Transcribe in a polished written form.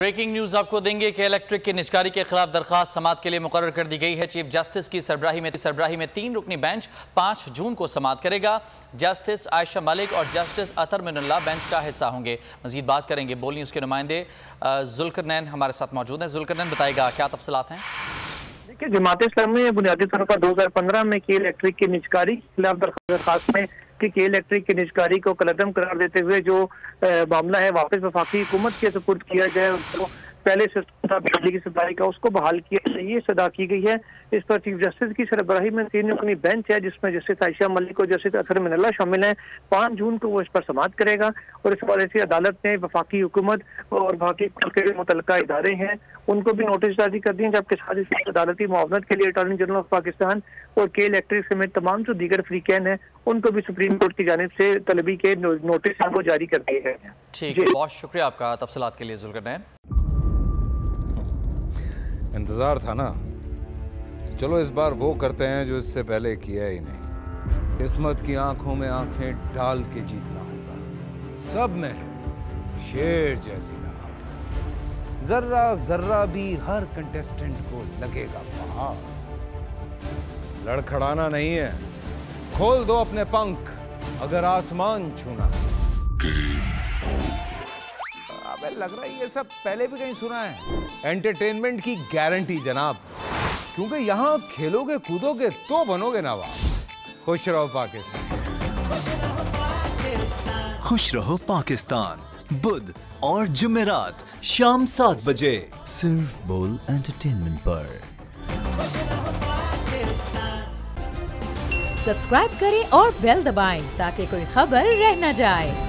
Breaking news आपको देंगे कि इलेक्ट्रिक की निजकारी के खिलाफ दरखास्त समाअत के लिए मुकर्रर कर दी गई है। चीफ जस्टिस की सरबराही में 3 रुकनी बेंच 5 जून को समाअत करेगा। जस्टिस आयशा मलिक और जस्टिस अतर मिनुल्लाह बेंच का हिस्सा होंगे। मजीद बात करेंगे बोल न्यूज़ के नुमाइंदे जुल्करनैन हमारे साथ मौजूद हैं। जुल्करनैन बताएगा क्या तफसीलात हैं। देखिए, जमात इस्लामी ने बुनियादी तौर पर 2015 में की इलेक्ट्रिक की निजकारी के खिलाफ दरखास्त में कि इलेक्ट्रिक की निजकारी को कलअदम करार देते हुए जो मामला है वापस वफाकी हुकूमत के सुपुर्द किया जाए, उसको पहले सिस्टम था बिजली की सप्लाई का उसको बहाल किया जाए, ये सदा की गई है। इस पर चीफ जस्टिस की सरबराही में 3 रुकनी बेंच है जिसमें जस्टिस आयशा मलिक और जस्टिस अतर मिनुल्लाह शामिल हैं। 5 जून को वो इस पर समाअत करेगा और इस हवाले से अदालत ने वफाकी हुकूमत और बाकी के मुतल्लिका इदारे हैं उनको भी नोटिस जारी कर दिए, जबकि साथ ही अदालती मुआवनत के लिए अटॉर्नी जनरल ऑफ पाकिस्तान और के इलेक्ट्रिक समेत तमाम जो दीगर फ्रीकैन हैं उनको भी सुप्रीम कोर्ट की जानिब से तलबी के नोटिस वो जारी कर दिए हैं। ठीक है, बहुत शुक्रिया आपका तफसीलात के लिए जुल्करनैन। इंतजार था ना, चलो इस बार वो करते हैं जो इससे पहले किया ही नहीं। किस्मत की आंखों में आंखें डाल के जीतना होगा। सब में है शेर जैसी राह, जर्रा जर्रा भी हर कंटेस्टेंट को लगेगा पहाड़। लड़खड़ाना नहीं है, खोल दो अपने पंख अगर आसमान छूना है। अबे लग रहा है ये सब पहले भी कहीं सुना है। एंटरटेनमेंट की गारंटी जनाब, क्योंकि यहाँ खेलोगे कूदोगे तो बनोगे नवाब। खुश रहो पाकिस्तान। खुश रहो पाकिस्तान बुध और जुमेरात शाम 7 बजे सिर्फ बोल एंटरटेनमेंट पर। सब्सक्राइब करें और बेल दबाएं ताकि कोई खबर रह न जाए।